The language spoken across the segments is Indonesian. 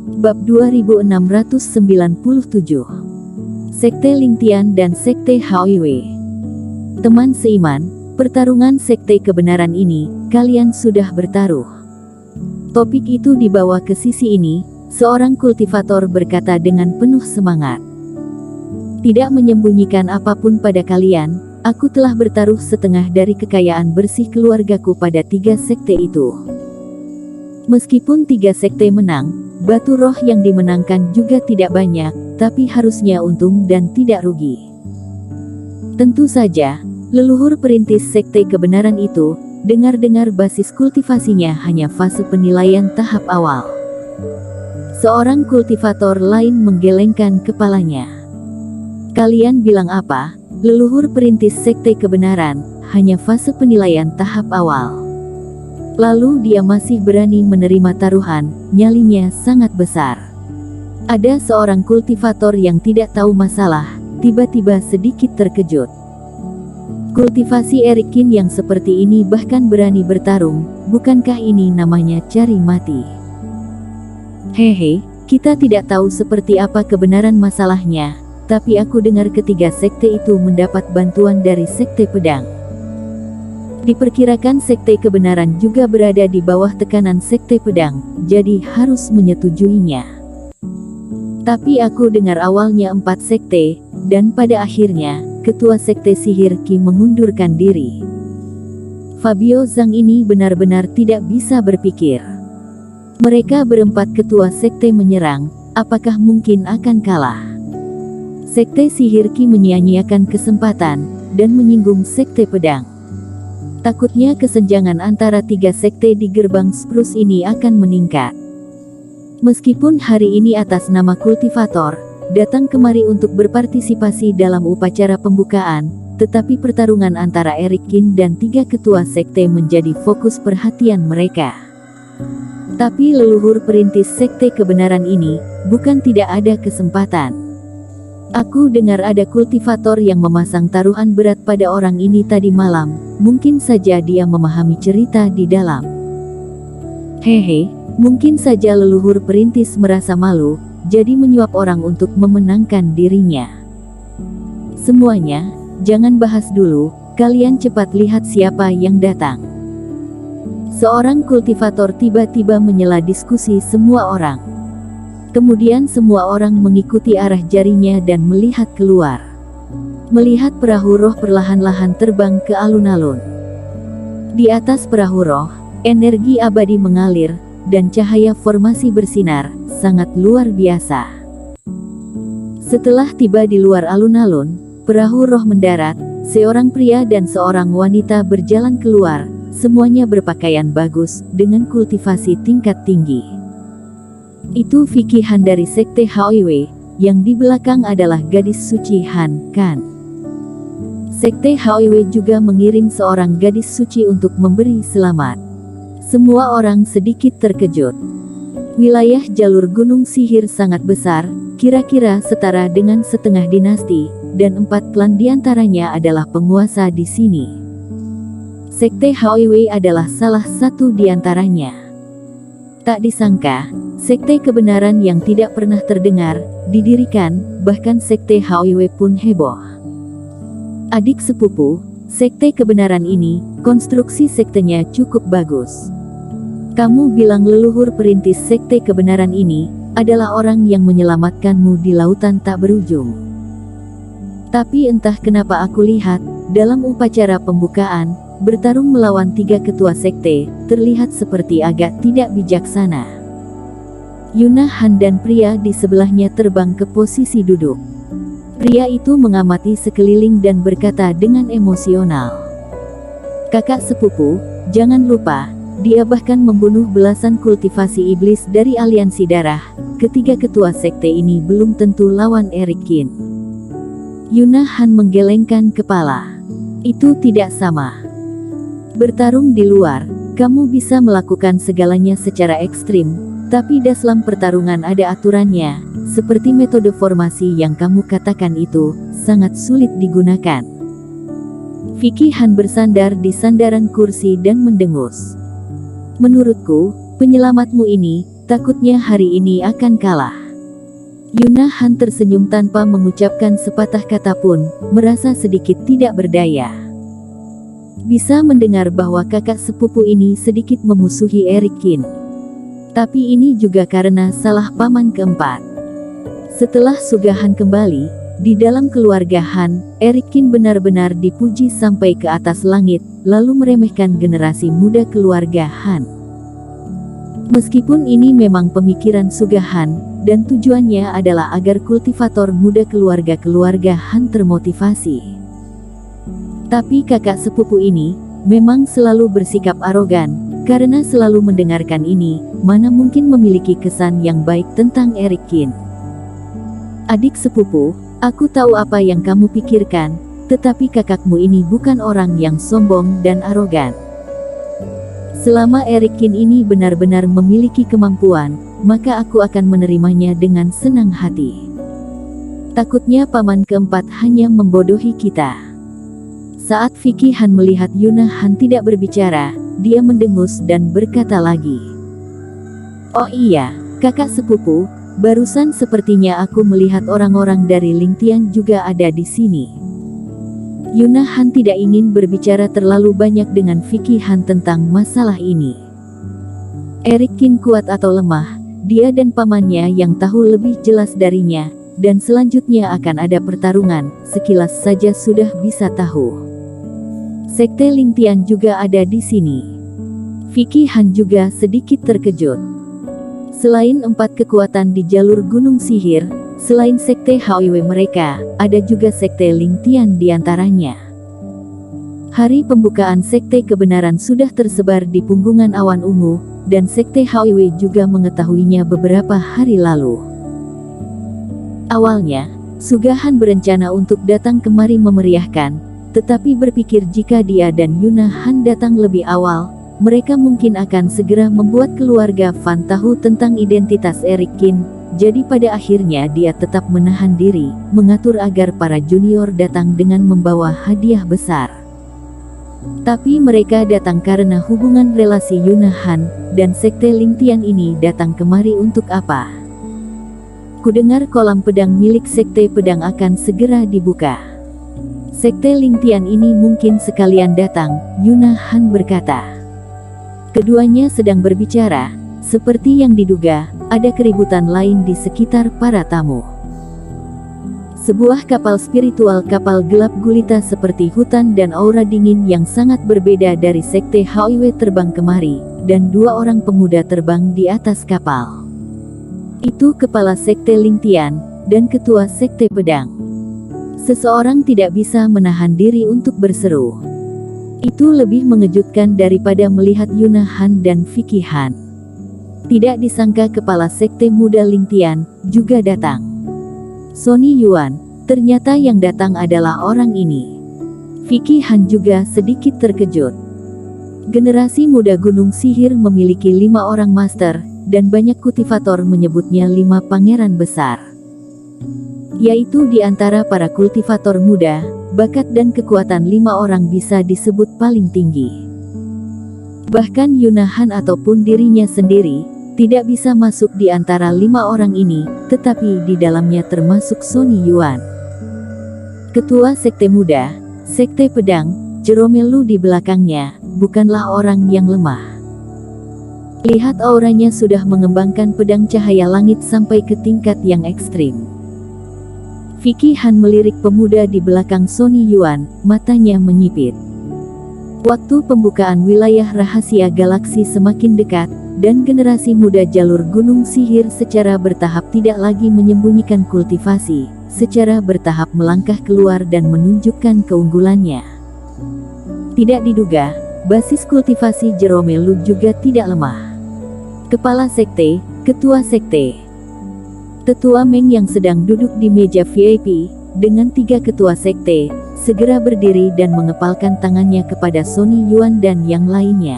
Bab 2697. Sekte Lingtian dan Sekte Hwiwe. Teman seiman, pertarungan sekte kebenaran ini, kalian sudah bertaruh. Topik itu dibawa ke sisi ini, seorang kultivator berkata dengan penuh semangat. Tidak menyembunyikan apapun pada kalian, aku telah bertaruh setengah dari kekayaan bersih keluargaku pada 3 sekte itu. Meskipun 3 sekte menang, batu roh yang dimenangkan juga tidak banyak, tapi harusnya untung dan tidak rugi. Tentu saja, leluhur perintis sekte kebenaran itu, dengar-dengar basis kultivasinya hanya fase penilaian tahap awal. Seorang kultivator lain menggelengkan kepalanya. Kalian bilang apa? Leluhur perintis sekte kebenaran, hanya fase penilaian tahap awal. Lalu dia masih berani menerima taruhan, nyalinya sangat besar. Ada seorang kultivator yang tidak tahu masalah, tiba-tiba sedikit terkejut. Kultivasi Erikin yang seperti ini bahkan berani bertarung, bukankah ini namanya cari mati? Hehe, kita tidak tahu seperti apa kebenaran masalahnya, tapi aku dengar ketiga sekte itu mendapat bantuan dari sekte pedang. Diperkirakan sekte kebenaran juga berada di bawah tekanan sekte pedang, jadi harus menyetujuinya. Tapi aku dengar awalnya 4 sekte, dan pada akhirnya, ketua sekte sihir Qi mengundurkan diri. Fabio Zhang ini benar-benar tidak bisa berpikir. Mereka berempat ketua sekte menyerang, apakah mungkin akan kalah? Sekte sihir Qi menyia-nyiakan kesempatan, dan menyinggung sekte pedang. Takutnya kesenjangan antara 3 sekte di gerbang Spruce ini akan meningkat. Meskipun hari ini atas nama kultivator, datang kemari untuk berpartisipasi dalam upacara pembukaan, tetapi pertarungan antara Erikin dan 3 ketua sekte menjadi fokus perhatian mereka. Tapi leluhur perintis sekte kebenaran ini, bukan tidak ada kesempatan. Aku dengar ada kultivator yang memasang taruhan berat pada orang ini tadi malam, mungkin saja dia memahami cerita di dalam. Hehe, mungkin saja leluhur perintis merasa malu, jadi menyuap orang untuk memenangkan dirinya. Semuanya, jangan bahas dulu, kalian cepat lihat siapa yang datang. Seorang kultivator tiba-tiba menyela diskusi semua orang. Kemudian semua orang mengikuti arah jarinya dan melihat keluar. Melihat perahu roh perlahan-lahan terbang ke alun-alun. Di atas perahu roh, energi abadi mengalir, dan cahaya formasi bersinar, sangat luar biasa. Setelah tiba di luar alun-alun, perahu roh mendarat, seorang pria dan seorang wanita berjalan keluar, semuanya berpakaian bagus, dengan kultivasi tingkat tinggi. Itu Vicky Han dari sekte Hwiwe, yang di belakang adalah gadis suci Han Kan. Sekte Hwiwe juga mengirim seorang gadis suci untuk memberi selamat. Semua orang sedikit terkejut. Wilayah jalur gunung sihir sangat besar, kira-kira setara dengan setengah dinasti, dan 4 klan diantaranya adalah penguasa di sini. Sekte Hwiwe adalah salah satu diantaranya. Tak disangka, sekte kebenaran yang tidak pernah terdengar, didirikan, bahkan sekte Hwiwe pun heboh. Adik sepupu, sekte kebenaran ini, konstruksi sektenya cukup bagus. Kamu bilang leluhur perintis sekte kebenaran ini, adalah orang yang menyelamatkanmu di lautan tak berujung. Tapi entah kenapa aku lihat, dalam upacara pembukaan, bertarung melawan 3 ketua sekte, terlihat seperti agak tidak bijaksana. Yuna Han dan pria di sebelahnya terbang ke posisi duduk. Pria itu mengamati sekeliling dan berkata dengan emosional. Kakak sepupu, jangan lupa, dia bahkan membunuh belasan kultivasi iblis dari aliansi darah, ketiga ketua sekte ini belum tentu lawan Erikin. Yuna Han menggelengkan kepala. Itu tidak sama. Bertarung di luar, kamu bisa melakukan segalanya secara ekstrim, tapi dalam pertarungan ada aturannya, seperti metode formasi yang kamu katakan itu, sangat sulit digunakan. Vicky Han bersandar di sandaran kursi dan mendengus. Menurutku, penyelamatmu ini, takutnya hari ini akan kalah. Yuna Han tersenyum tanpa mengucapkan sepatah kata pun, merasa sedikit tidak berdaya. Bisa mendengar bahwa kakak sepupu ini sedikit memusuhi Erik Kin. Tapi ini juga karena salah paman keempat. Setelah Sugahan kembali, di dalam keluarga Han, Erik Kin benar-benar dipuji sampai ke atas langit, lalu meremehkan generasi muda keluarga Han. Meskipun ini memang pemikiran Sugahan, dan tujuannya adalah agar kultivator muda keluarga-keluarga Han termotivasi. Tapi kakak sepupu ini, memang selalu bersikap arogan, karena selalu mendengarkan ini, mana mungkin memiliki kesan yang baik tentang Erik Kin. Adik sepupu, aku tahu apa yang kamu pikirkan, tetapi kakakmu ini bukan orang yang sombong dan arogan. Selama Erik Kin ini benar-benar memiliki kemampuan, maka aku akan menerimanya dengan senang hati. Takutnya paman keempat hanya membodohi kita. Saat Vicky Han melihat Yuna Han tidak berbicara, dia mendengus dan berkata lagi. Oh iya, kakak sepupu, barusan sepertinya aku melihat orang-orang dari Lingtian juga ada di sini. Yuna Han tidak ingin berbicara terlalu banyak dengan Vicky Han tentang masalah ini. Erik Kin kuat atau lemah, dia dan pamannya yang tahu lebih jelas darinya, dan selanjutnya akan ada pertarungan, sekilas saja sudah bisa tahu. Sekte Lingtian juga ada di sini. Vicky Han juga sedikit terkejut. Selain 4 kekuatan di jalur Gunung Sihir, selain sekte HIW mereka, ada juga sekte Lingtian di antaranya. Hari pembukaan sekte kebenaran sudah tersebar di punggungan awan ungu, dan sekte HIW juga mengetahuinya beberapa hari lalu. Awalnya, Sugahan berencana untuk datang kemari memeriahkan, tetapi berpikir jika dia dan Yuna Han datang lebih awal, mereka mungkin akan segera membuat keluarga Fan tahu tentang identitas Erik Kin. Jadi pada akhirnya dia tetap menahan diri, mengatur agar para junior datang dengan membawa hadiah besar. Tapi mereka datang karena hubungan relasi Yuna Han dan sekte Lingtian ini datang kemari untuk apa? Kudengar kolam pedang milik sekte pedang akan segera dibuka. Sekte Lingtian ini mungkin sekalian datang, Yuna Han berkata. Keduanya sedang berbicara, seperti yang diduga, ada keributan lain di sekitar para tamu. Sebuah kapal spiritual kapal gelap gulita seperti hutan dan aura dingin yang sangat berbeda dari sekte HIW terbang kemari, dan 2 orang pemuda terbang di atas kapal. Itu kepala sekte Lingtian, dan ketua sekte pedang. Seseorang tidak bisa menahan diri untuk berseru. Itu lebih mengejutkan daripada melihat Yuna Han dan Vicky Han. Tidak disangka kepala sekte muda Lingtian juga datang. Sonny Yuan, ternyata yang datang adalah orang ini. Vicky Han juga sedikit terkejut. Generasi muda Gunung Sihir memiliki 5 orang master, dan banyak kultivator menyebutnya 5 pangeran besar. Yaitu di antara para kultivator muda, bakat dan kekuatan 5 orang bisa disebut paling tinggi. Bahkan Yuna Han ataupun dirinya sendiri, tidak bisa masuk di antara 5 orang ini, tetapi di dalamnya termasuk Sonny Yuan. Ketua sekte muda, sekte pedang, Jerome Lu di belakangnya, bukanlah orang yang lemah. Lihat auranya sudah mengembangkan pedang cahaya langit sampai ke tingkat yang ekstrim. Vicky Han melirik pemuda di belakang Sonny Yuan, matanya menyipit. Waktu pembukaan wilayah rahasia galaksi semakin dekat, dan generasi muda jalur Gunung Sihir secara bertahap tidak lagi menyembunyikan kultivasi, secara bertahap melangkah keluar dan menunjukkan keunggulannya. Tidak diduga, basis kultivasi Jerome Lu juga tidak lemah. Kepala sekte, ketua sekte. Tetua Meng yang sedang duduk di meja VIP, dengan 3 ketua sekte, segera berdiri dan mengepalkan tangannya kepada Sonny Yuan dan yang lainnya.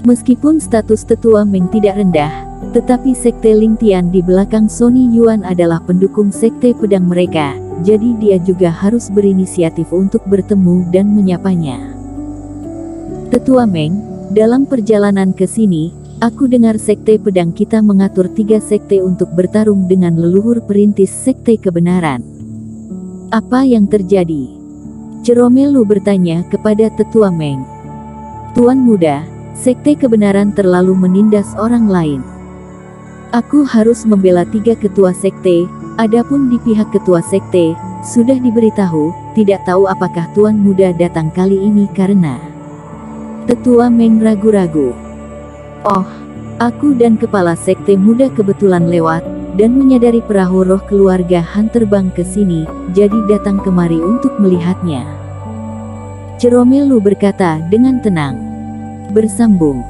Meskipun status Tetua Meng tidak rendah, tetapi sekte Lingtian di belakang Sonny Yuan adalah pendukung sekte pedang mereka, jadi dia juga harus berinisiatif untuk bertemu dan menyapanya. Tetua Meng, dalam perjalanan ke sini, Aku dengar Sekte Pedang kita mengatur 3 sekte untuk bertarung dengan leluhur perintis Sekte Kebenaran. Apa yang terjadi? Ceromelu bertanya kepada Tetua Meng. Tuan Muda, Sekte Kebenaran terlalu menindas orang lain. Aku harus membela 3 ketua sekte, adapun di pihak ketua sekte, sudah diberitahu, tidak tahu apakah Tuan Muda datang kali ini karena... Tetua Meng ragu-ragu. Oh, aku dan kepala sekte muda kebetulan lewat, dan menyadari perahu roh keluarga Han terbang ke sini, jadi datang kemari untuk melihatnya. Ceromelu berkata dengan tenang. Bersambung.